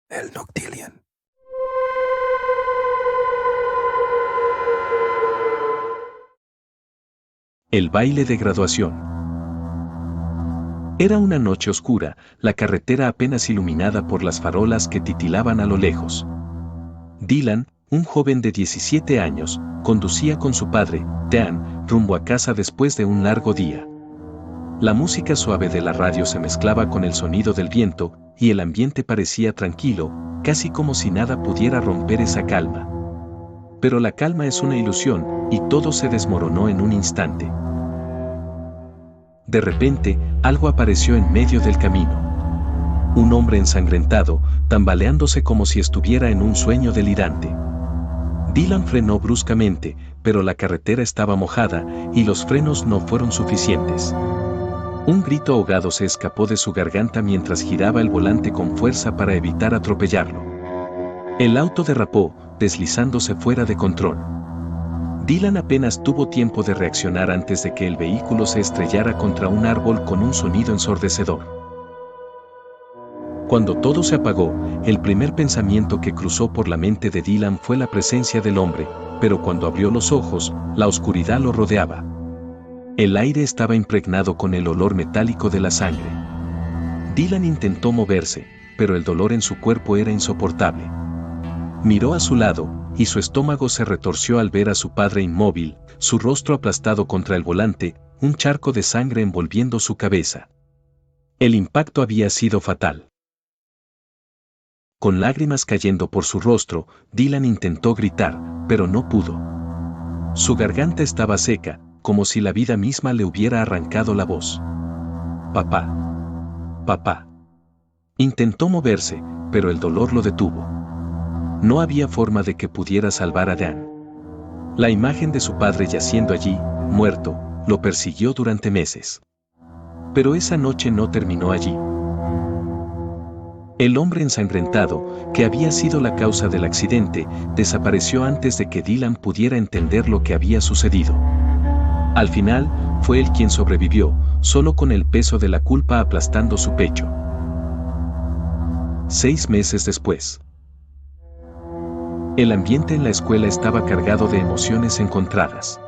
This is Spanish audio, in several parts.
El Noctillion. El baile de graduación. Era una noche oscura, la carretera apenas iluminada por las farolas que titilaban a lo lejos. Dylan, un joven de 17 años, conducía con su padre, Dean, rumbo a casa después de un largo día. La música suave de la radio se mezclaba con el sonido del viento, y el ambiente parecía tranquilo, casi como si nada pudiera romper esa calma. Pero la calma es una ilusión, y todo se desmoronó en un instante. De repente, algo apareció en medio del camino. Un hombre ensangrentado, tambaleándose como si estuviera en un sueño delirante. Dylan frenó bruscamente, pero la carretera estaba mojada, y los frenos no fueron suficientes. Un grito ahogado se escapó de su garganta mientras giraba el volante con fuerza para evitar atropellarlo. El auto derrapó, deslizándose fuera de control. Dylan apenas tuvo tiempo de reaccionar antes de que el vehículo se estrellara contra un árbol con un sonido ensordecedor. Cuando todo se apagó, el primer pensamiento que cruzó por la mente de Dylan fue la presencia del hombre, pero cuando abrió los ojos, la oscuridad lo rodeaba. El aire estaba impregnado con el olor metálico de la sangre. Dylan intentó moverse, pero el dolor en su cuerpo era insoportable. Miró a su lado, y su estómago se retorció al ver a su padre inmóvil, su rostro aplastado contra el volante, un charco de sangre envolviendo su cabeza. El impacto había sido fatal. Con lágrimas cayendo por su rostro, Dylan intentó gritar, pero no pudo. Su garganta estaba seca, como si la vida misma le hubiera arrancado la voz. Papá. Papá. Intentó moverse, pero el dolor lo detuvo. No había forma de que pudiera salvar a Dan. La imagen de su padre yaciendo allí, muerto, lo persiguió durante meses. Pero esa noche no terminó allí. El hombre ensangrentado, que había sido la causa del accidente, desapareció antes de que Dylan pudiera entender lo que había sucedido. Al final, fue él quien sobrevivió, solo con el peso de la culpa aplastando su pecho. 6 meses después. El ambiente en la escuela estaba cargado de emociones encontradas.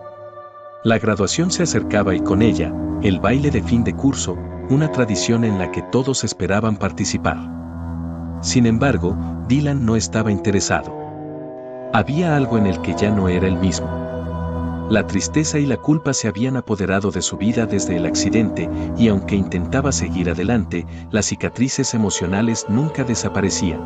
La graduación se acercaba y con ella, el baile de fin de curso, una tradición en la que todos esperaban participar. Sin embargo, Dylan no estaba interesado. Había algo en el que ya no era el mismo. La tristeza y la culpa se habían apoderado de su vida desde el accidente, y aunque intentaba seguir adelante, las cicatrices emocionales nunca desaparecían.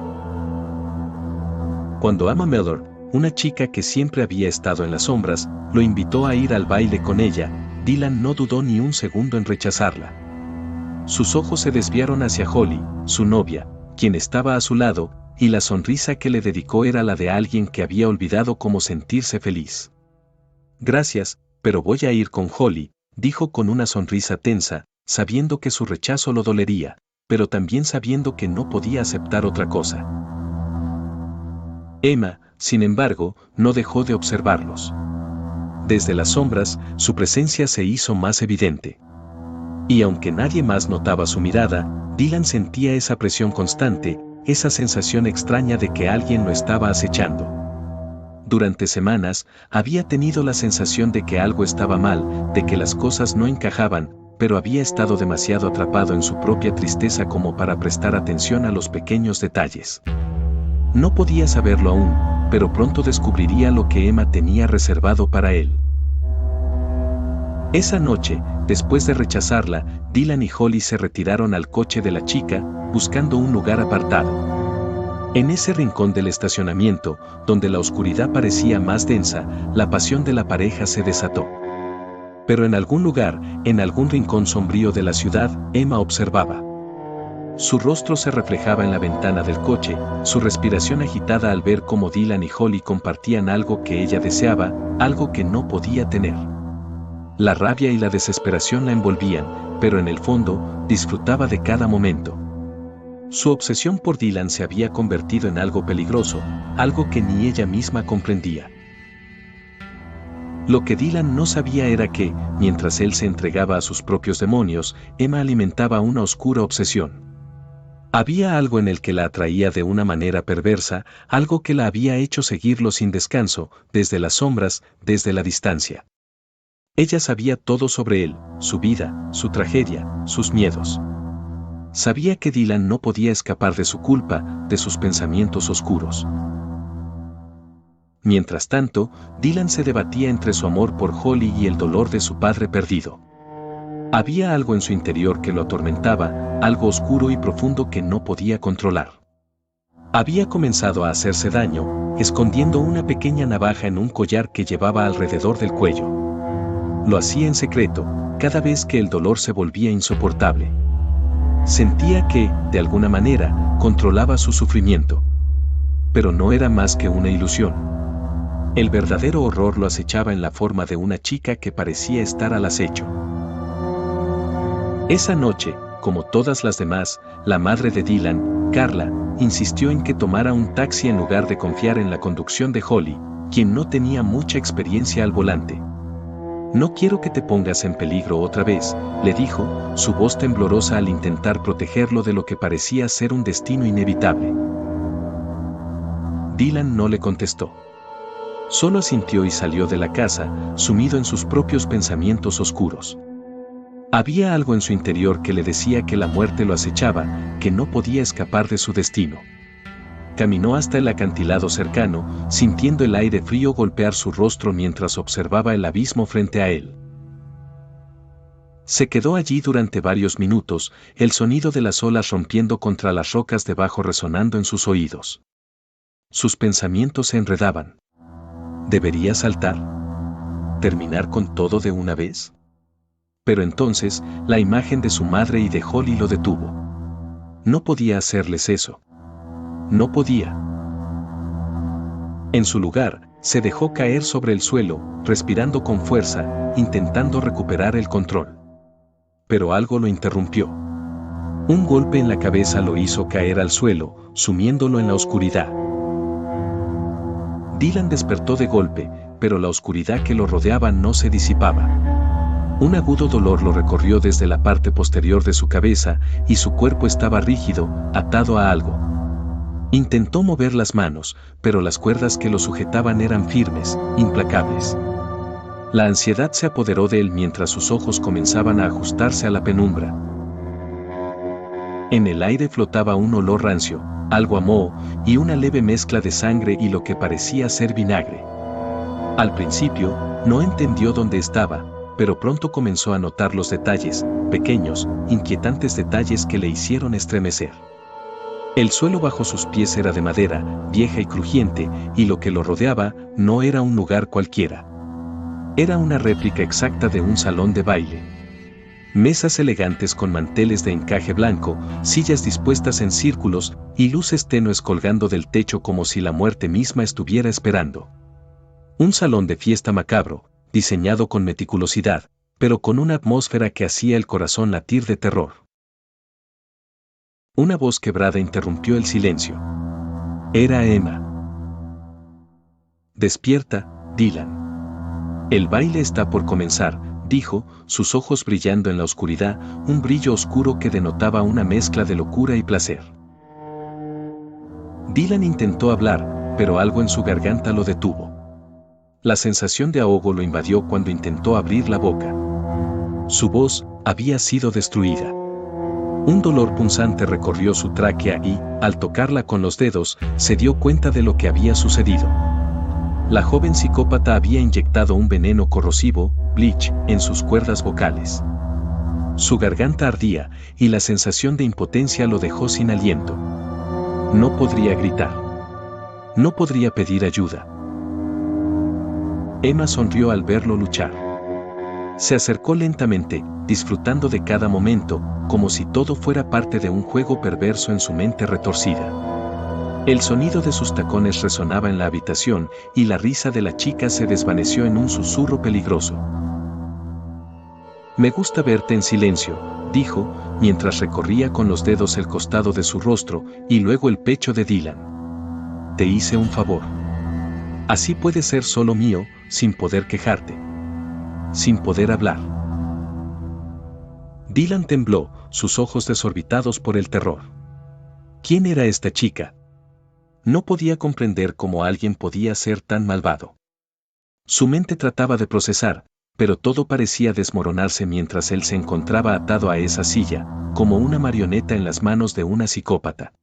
Cuando Emma Miller, una chica que siempre había estado en las sombras, lo invitó a ir al baile con ella, Dylan no dudó ni un segundo en rechazarla. Sus ojos se desviaron hacia Holly, su novia, quien estaba a su lado, y la sonrisa que le dedicó era la de alguien que había olvidado cómo sentirse feliz. Gracias, pero voy a ir con Holly, dijo con una sonrisa tensa, sabiendo que su rechazo lo dolería, pero también sabiendo que no podía aceptar otra cosa. Emma, sin embargo, no dejó de observarlos. Desde las sombras, su presencia se hizo más evidente. Y aunque nadie más notaba su mirada, Dylan sentía esa presión constante, esa sensación extraña de que alguien lo estaba acechando. Durante semanas, había tenido la sensación de que algo estaba mal, de que las cosas no encajaban, pero había estado demasiado atrapado en su propia tristeza como para prestar atención a los pequeños detalles. No podía saberlo aún, pero pronto descubriría lo que Emma tenía reservado para él. Esa noche, después de rechazarla, Dylan y Holly se retiraron al coche de la chica, buscando un lugar apartado. En ese rincón del estacionamiento, donde la oscuridad parecía más densa, la pasión de la pareja se desató. Pero en algún lugar, en algún rincón sombrío de la ciudad, Emma observaba. Su rostro se reflejaba en la ventana del coche, su respiración agitada al ver cómo Dylan y Holly compartían algo que ella deseaba, algo que no podía tener. La rabia y la desesperación la envolvían, pero en el fondo, disfrutaba de cada momento. Su obsesión por Dylan se había convertido en algo peligroso, algo que ni ella misma comprendía. Lo que Dylan no sabía era que, mientras él se entregaba a sus propios demonios, Emma alimentaba una oscura obsesión. Había algo en el que la atraía de una manera perversa, algo que la había hecho seguirlo sin descanso, desde las sombras, desde la distancia. Ella sabía todo sobre él, su vida, su tragedia, sus miedos. Sabía que Dylan no podía escapar de su culpa, de sus pensamientos oscuros. Mientras tanto, Dylan se debatía entre su amor por Holly y el dolor de su padre perdido. Había algo en su interior que lo atormentaba, algo oscuro y profundo que no podía controlar. Había comenzado a hacerse daño, escondiendo una pequeña navaja en un collar que llevaba alrededor del cuello. Lo hacía en secreto, cada vez que el dolor se volvía insoportable. Sentía que, de alguna manera, controlaba su sufrimiento. Pero no era más que una ilusión. El verdadero horror lo acechaba en la forma de una chica que parecía estar al acecho. Esa noche, como todas las demás, la madre de Dylan, Carla, insistió en que tomara un taxi en lugar de confiar en la conducción de Holly, quien no tenía mucha experiencia al volante. «No quiero que te pongas en peligro otra vez», le dijo, su voz temblorosa al intentar protegerlo de lo que parecía ser un destino inevitable. Dylan no le contestó. Solo asintió y salió de la casa, sumido en sus propios pensamientos oscuros. Había algo en su interior que le decía que la muerte lo acechaba, que no podía escapar de su destino. Caminó hasta el acantilado cercano, sintiendo el aire frío golpear su rostro mientras observaba el abismo frente a él. Se quedó allí durante varios minutos, el sonido de las olas rompiendo contra las rocas debajo resonando en sus oídos. Sus pensamientos se enredaban. ¿Debería saltar? ¿Terminar con todo de una vez? Pero entonces, la imagen de su madre y de Holly lo detuvo. No podía hacerles eso. No podía. En su lugar, se dejó caer sobre el suelo, respirando con fuerza, intentando recuperar el control. Pero algo lo interrumpió. Un golpe en la cabeza lo hizo caer al suelo, sumiéndolo en la oscuridad. Dylan despertó de golpe, pero la oscuridad que lo rodeaba no se disipaba. Un agudo dolor lo recorrió desde la parte posterior de su cabeza y su cuerpo estaba rígido, atado a algo. Intentó mover las manos, pero las cuerdas que lo sujetaban eran firmes, implacables. La ansiedad se apoderó de él mientras sus ojos comenzaban a ajustarse a la penumbra. En el aire flotaba un olor rancio, algo a moho, y una leve mezcla de sangre y lo que parecía ser vinagre. Al principio, no entendió dónde estaba, pero pronto comenzó a notar los detalles, pequeños, inquietantes detalles que le hicieron estremecer. El suelo bajo sus pies era de madera, vieja y crujiente, y lo que lo rodeaba no era un lugar cualquiera. Era una réplica exacta de un salón de baile. Mesas elegantes con manteles de encaje blanco, sillas dispuestas en círculos, y luces tenues colgando del techo como si la muerte misma estuviera esperando. Un salón de fiesta macabro, diseñado con meticulosidad, pero con una atmósfera que hacía el corazón latir de terror. Una voz quebrada interrumpió el silencio. Era Emma. «Despierta, Dylan. El baile está por comenzar», dijo, sus ojos brillando en la oscuridad, un brillo oscuro que denotaba una mezcla de locura y placer. Dylan intentó hablar, pero algo en su garganta lo detuvo. La sensación de ahogo lo invadió cuando intentó abrir la boca. Su voz había sido destruida. Un dolor punzante recorrió su tráquea y, al tocarla con los dedos, se dio cuenta de lo que había sucedido. La joven psicópata había inyectado un veneno corrosivo, bleach, en sus cuerdas vocales. Su garganta ardía, y la sensación de impotencia lo dejó sin aliento. No podría gritar. No podría pedir ayuda. Emma sonrió al verlo luchar. Se acercó lentamente, disfrutando de cada momento, como si todo fuera parte de un juego perverso en su mente retorcida. El sonido de sus tacones resonaba en la habitación, y la risa de la chica se desvaneció en un susurro peligroso. «Me gusta verte en silencio», dijo, mientras recorría con los dedos el costado de su rostro, y luego el pecho de Dylan. «Te hice un favor. Así puedes ser solo mío, sin poder quejarte. Sin poder hablar». Dylan tembló, sus ojos desorbitados por el terror. ¿Quién era esta chica? No podía comprender cómo alguien podía ser tan malvado. Su mente trataba de procesar, pero todo parecía desmoronarse mientras él se encontraba atado a esa silla, como una marioneta en las manos de una psicópata.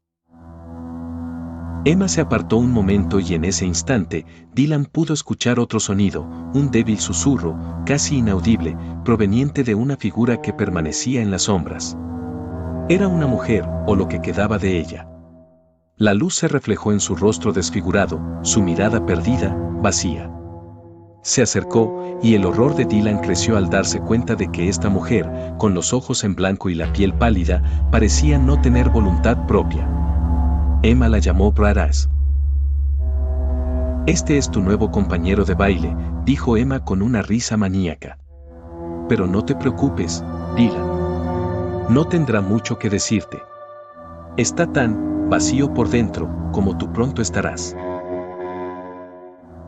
Emma se apartó un momento y en ese instante, Dylan pudo escuchar otro sonido, un débil susurro, casi inaudible, proveniente de una figura que permanecía en las sombras. Era una mujer, o lo que quedaba de ella. La luz se reflejó en su rostro desfigurado, su mirada perdida, vacía. Se acercó, y el horror de Dylan creció al darse cuenta de que esta mujer, con los ojos en blanco y la piel pálida, parecía no tener voluntad propia. Emma la llamó Braras. «Este es tu nuevo compañero de baile», dijo Emma con una risa maníaca. «Pero no te preocupes, Dylan. No tendrá mucho que decirte. Está tan vacío por dentro como tú pronto estarás».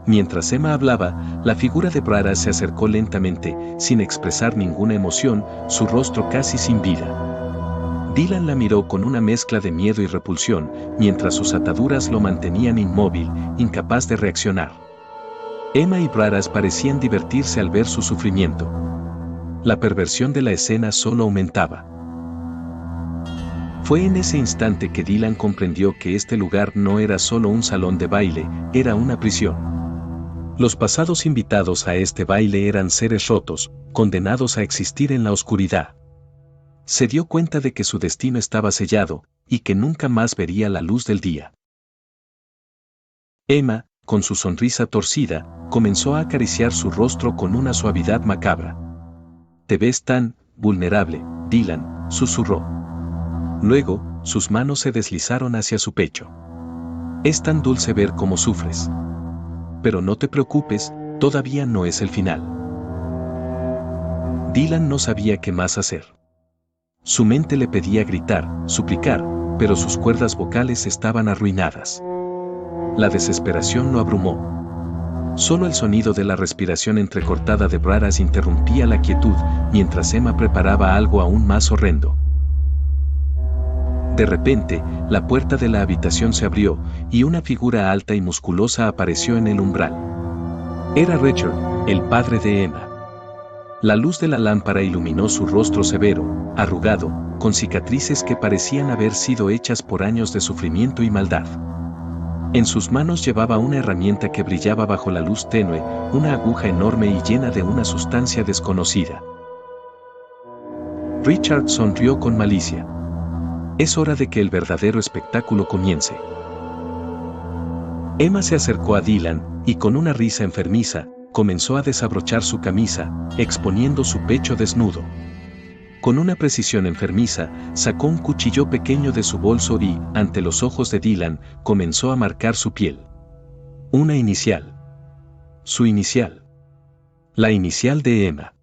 Mientras Emma hablaba, la figura de Braras se acercó lentamente, sin expresar ninguna emoción, su rostro casi sin vida. Dylan la miró con una mezcla de miedo y repulsión, mientras sus ataduras lo mantenían inmóvil, incapaz de reaccionar. Emma y Braras parecían divertirse al ver su sufrimiento. La perversión de la escena solo aumentaba. Fue en ese instante que Dylan comprendió que este lugar no era solo un salón de baile, era una prisión. Los pasados invitados a este baile eran seres rotos, condenados a existir en la oscuridad. Se dio cuenta de que su destino estaba sellado, y que nunca más vería la luz del día. Emma, con su sonrisa torcida, comenzó a acariciar su rostro con una suavidad macabra. «Te ves tan vulnerable, Dylan», susurró. Luego, sus manos se deslizaron hacia su pecho. «Es tan dulce ver cómo sufres. Pero no te preocupes, todavía no es el final». Dylan no sabía qué más hacer. Su mente le pedía gritar, suplicar, pero sus cuerdas vocales estaban arruinadas. La desesperación lo abrumó. Solo el sonido de la respiración entrecortada de Braras interrumpía la quietud, mientras Emma preparaba algo aún más horrendo. De repente, la puerta de la habitación se abrió, y una figura alta y musculosa apareció en el umbral. Era Richard, el padre de Emma. La luz de la lámpara iluminó su rostro severo, arrugado, con cicatrices que parecían haber sido hechas por años de sufrimiento y maldad. En sus manos llevaba una herramienta que brillaba bajo la luz tenue, una aguja enorme y llena de una sustancia desconocida. Richard sonrió con malicia. «Es hora de que el verdadero espectáculo comience». Emma se acercó a Dylan, y con una risa enfermiza, comenzó a desabrochar su camisa, exponiendo su pecho desnudo. Con una precisión enfermiza, sacó un cuchillo pequeño de su bolso y, ante los ojos de Dylan, comenzó a marcar su piel. Una inicial. Su inicial. La inicial de Emma.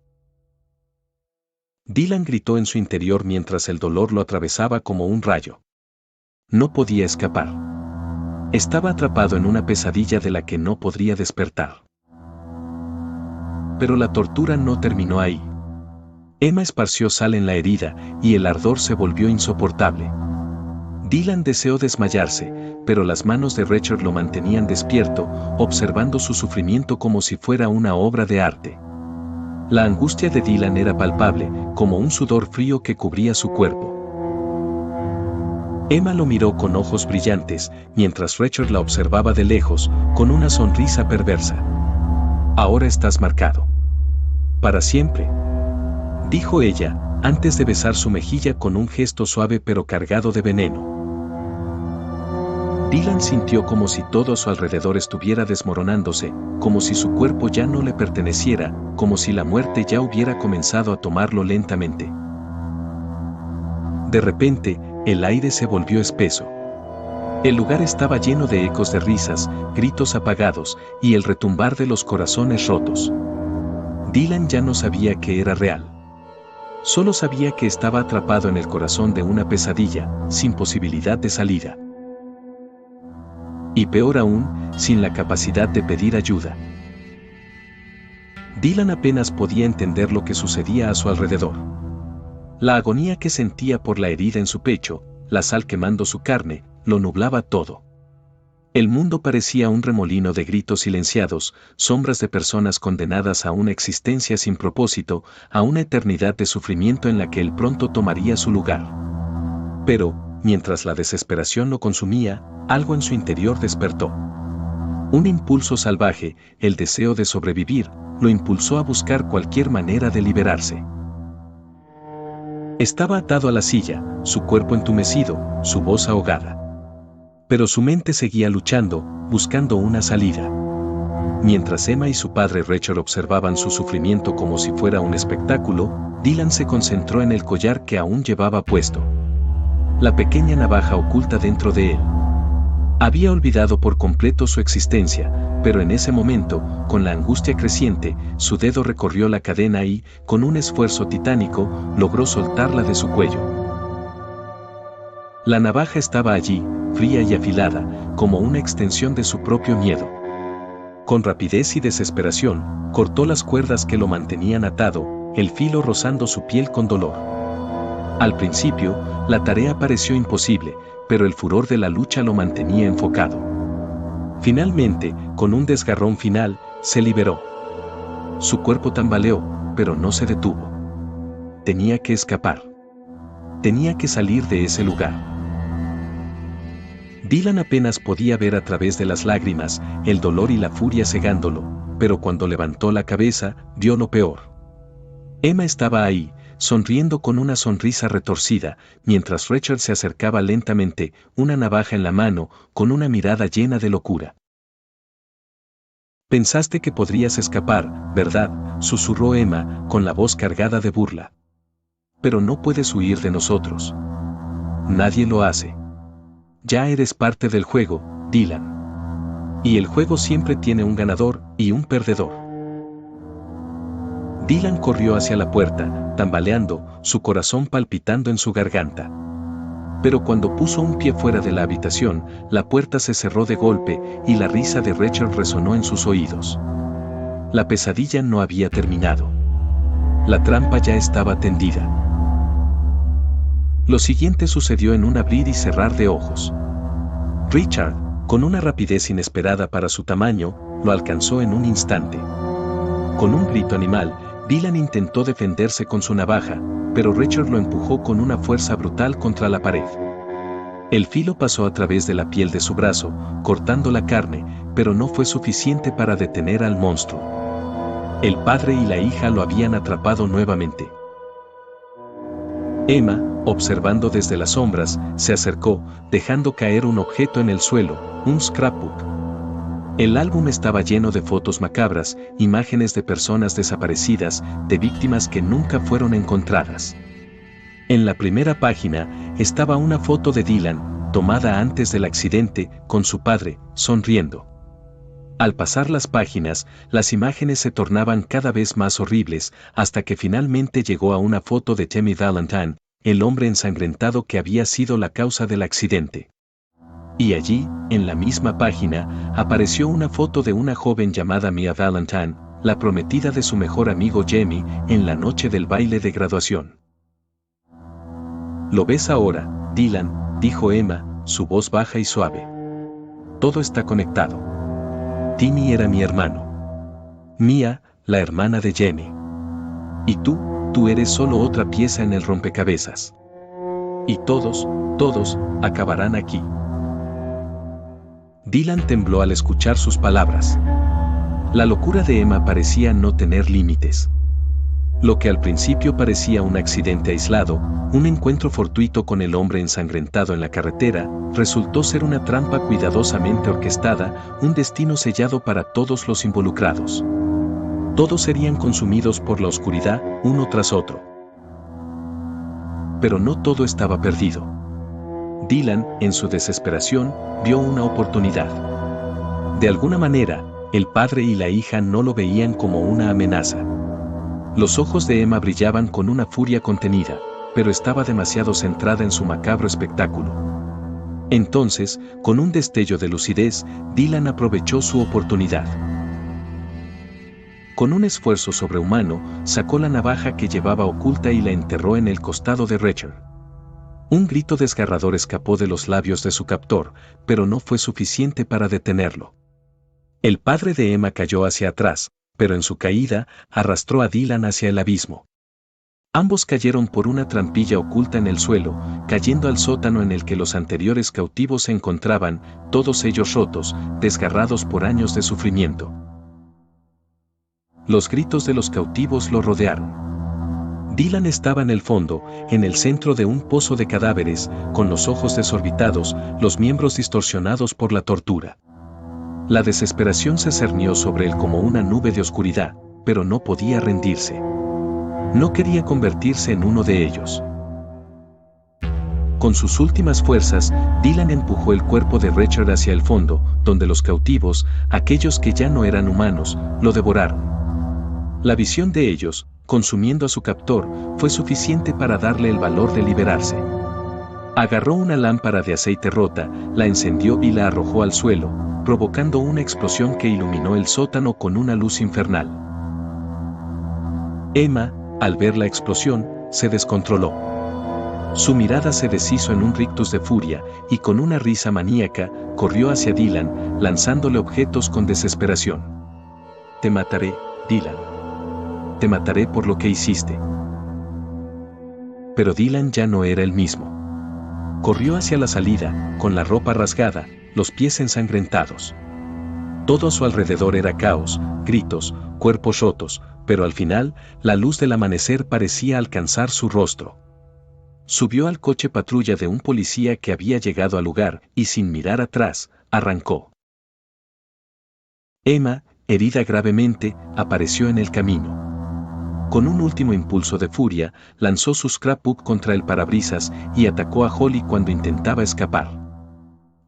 Dylan gritó en su interior mientras el dolor lo atravesaba como un rayo. No podía escapar. Estaba atrapado en una pesadilla de la que no podría despertar. Pero la tortura no terminó ahí. Emma esparció sal en la herida, y el ardor se volvió insoportable. Dylan deseó desmayarse, pero las manos de Richard lo mantenían despierto, observando su sufrimiento como si fuera una obra de arte. La angustia de Dylan era palpable, como un sudor frío que cubría su cuerpo. Emma lo miró con ojos brillantes, mientras Richard la observaba de lejos, con una sonrisa perversa. «Ahora estás marcado. Para siempre», dijo ella, antes de besar su mejilla con un gesto suave pero cargado de veneno. Dylan sintió como si todo a su alrededor estuviera desmoronándose, como si su cuerpo ya no le perteneciera, como si la muerte ya hubiera comenzado a tomarlo lentamente. De repente, el aire se volvió espeso. El lugar estaba lleno de ecos de risas, gritos apagados, y el retumbar de los corazones rotos. Dylan ya no sabía que era real. Solo sabía que estaba atrapado en el corazón de una pesadilla, sin posibilidad de salida. Y peor aún, sin la capacidad de pedir ayuda. Dylan apenas podía entender lo que sucedía a su alrededor. La agonía que sentía por la herida en su pecho, la sal quemando su carne, lo nublaba todo. El mundo parecía un remolino de gritos silenciados, sombras de personas condenadas a una existencia sin propósito, a una eternidad de sufrimiento en la que él pronto tomaría su lugar. Pero, mientras la desesperación lo consumía, algo en su interior despertó. Un impulso salvaje, el deseo de sobrevivir, lo impulsó a buscar cualquier manera de liberarse. Estaba atado a la silla, su cuerpo entumecido, su voz ahogada. Pero su mente seguía luchando, buscando una salida. Mientras Emma y su padre Richard observaban su sufrimiento como si fuera un espectáculo, Dylan se concentró en el collar que aún llevaba puesto. La pequeña navaja oculta dentro de él. Había olvidado por completo su existencia, pero en ese momento, con la angustia creciente, su dedo recorrió la cadena y, con un esfuerzo titánico, logró soltarla de su cuello. La navaja estaba allí, fría y afilada, como una extensión de su propio miedo. Con rapidez y desesperación, cortó las cuerdas que lo mantenían atado, el filo rozando su piel con dolor. Al principio, la tarea pareció imposible, pero el furor de la lucha lo mantenía enfocado. Finalmente, con un desgarrón final, se liberó. Su cuerpo tambaleó, pero no se detuvo. Tenía que escapar. Tenía que salir de ese lugar. Dylan apenas podía ver a través de las lágrimas, el dolor y la furia cegándolo, pero cuando levantó la cabeza, vio lo peor. Emma estaba ahí, sonriendo con una sonrisa retorcida, mientras Richard se acercaba lentamente, una navaja en la mano, con una mirada llena de locura. «Pensaste que podrías escapar, ¿verdad?», susurró Emma, con la voz cargada de burla. «Pero no puedes huir de nosotros. Nadie lo hace. Ya eres parte del juego, Dylan. Y el juego siempre tiene un ganador y un perdedor». Dylan corrió hacia la puerta, tambaleando, su corazón palpitando en su garganta. Pero cuando puso un pie fuera de la habitación, la puerta se cerró de golpe y la risa de Richard resonó en sus oídos. La pesadilla no había terminado. La trampa ya estaba tendida. Lo siguiente sucedió en un abrir y cerrar de ojos. Richard, con una rapidez inesperada para su tamaño, lo alcanzó en un instante. Con un grito animal, Dylan intentó defenderse con su navaja, pero Richard lo empujó con una fuerza brutal contra la pared. El filo pasó a través de la piel de su brazo, cortando la carne, pero no fue suficiente para detener al monstruo. El padre y la hija lo habían atrapado nuevamente. Emma, observando desde las sombras, se acercó, dejando caer un objeto en el suelo, un scrapbook. El álbum estaba lleno de fotos macabras, imágenes de personas desaparecidas, de víctimas que nunca fueron encontradas. En la primera página estaba una foto de Dylan, tomada antes del accidente, con su padre, sonriendo. Al pasar las páginas, las imágenes se tornaban cada vez más horribles, hasta que finalmente llegó a una foto de Jamie Valentine, el hombre ensangrentado que había sido la causa del accidente. Y allí, en la misma página, apareció una foto de una joven llamada Mia Valentine, la prometida de su mejor amigo Jamie, en la noche del baile de graduación. «¿Lo ves ahora, Dylan?», dijo Emma, su voz baja y suave. «Todo está conectado. Timmy era mi hermano. Mia, la hermana de Jamie. Y tú eres solo otra pieza en el rompecabezas. Y todos acabarán aquí». Dylan tembló al escuchar sus palabras. La locura de Emma parecía no tener límites. Lo que al principio parecía un accidente aislado, un encuentro fortuito con el hombre ensangrentado en la carretera, resultó ser una trampa cuidadosamente orquestada, un destino sellado para todos los involucrados. Todos serían consumidos por la oscuridad, uno tras otro. Pero no todo estaba perdido. Dylan, en su desesperación, vio una oportunidad. De alguna manera, el padre y la hija no lo veían como una amenaza. Los ojos de Emma brillaban con una furia contenida, pero estaba demasiado centrada en su macabro espectáculo. Entonces, con un destello de lucidez, Dylan aprovechó su oportunidad. Con un esfuerzo sobrehumano, sacó la navaja que llevaba oculta y la enterró en el costado de Richard. Un grito desgarrador escapó de los labios de su captor, pero no fue suficiente para detenerlo. El padre de Emma cayó hacia atrás, pero en su caída arrastró a Dylan hacia el abismo. Ambos cayeron por una trampilla oculta en el suelo, cayendo al sótano en el que los anteriores cautivos se encontraban, todos ellos rotos, desgarrados por años de sufrimiento. Los gritos de los cautivos lo rodearon. Dylan estaba en el fondo, en el centro de un pozo de cadáveres, con los ojos desorbitados, los miembros distorsionados por la tortura. La desesperación se cernió sobre él como una nube de oscuridad, pero no podía rendirse. No quería convertirse en uno de ellos. Con sus últimas fuerzas, Dylan empujó el cuerpo de Richard hacia el fondo, donde los cautivos, aquellos que ya no eran humanos, lo devoraron. La visión de ellos, consumiendo a su captor, fue suficiente para darle el valor de liberarse. Agarró una lámpara de aceite rota, la encendió y la arrojó al suelo, provocando una explosión que iluminó el sótano con una luz infernal. Emma, al ver la explosión, se descontroló. Su mirada se deshizo en un rictus de furia, y con una risa maníaca, corrió hacia Dylan, lanzándole objetos con desesperación. «Te mataré, Dylan. Te mataré por lo que hiciste». Pero Dylan ya no era el mismo. Corrió hacia la salida, con la ropa rasgada, los pies ensangrentados. Todo a su alrededor era caos, gritos, cuerpos rotos, pero al final, la luz del amanecer parecía alcanzar su rostro. Subió al coche patrulla de un policía que había llegado al lugar y sin mirar atrás, arrancó. Emma, herida gravemente, apareció en el camino. Con un último impulso de furia, lanzó su scrapbook contra el parabrisas y atacó a Holly cuando intentaba escapar.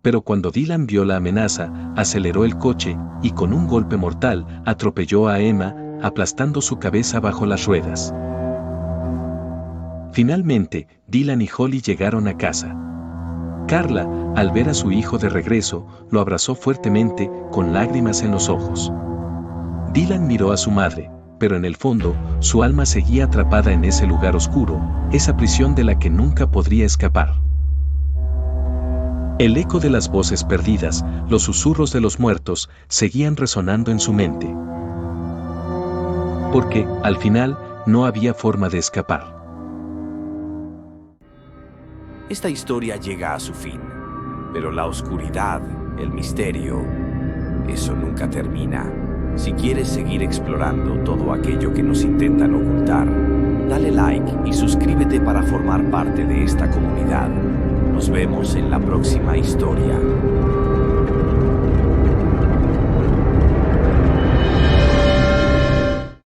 Pero cuando Dylan vio la amenaza, aceleró el coche y con un golpe mortal atropelló a Emma, aplastando su cabeza bajo las ruedas. Finalmente, Dylan y Holly llegaron a casa. Carla, al ver a su hijo de regreso, lo abrazó fuertemente, con lágrimas en los ojos. Dylan miró a su madre, pero en el fondo, su alma seguía atrapada en ese lugar oscuro, esa prisión de la que nunca podría escapar. El eco de las voces perdidas, los susurros de los muertos, seguían resonando en su mente. Porque, al final, no había forma de escapar. Esta historia llega a su fin, pero la oscuridad, el misterio, eso nunca termina. Si quieres seguir explorando todo aquello que nos intentan ocultar, dale like y suscríbete para formar parte de esta comunidad. Nos vemos en la próxima historia.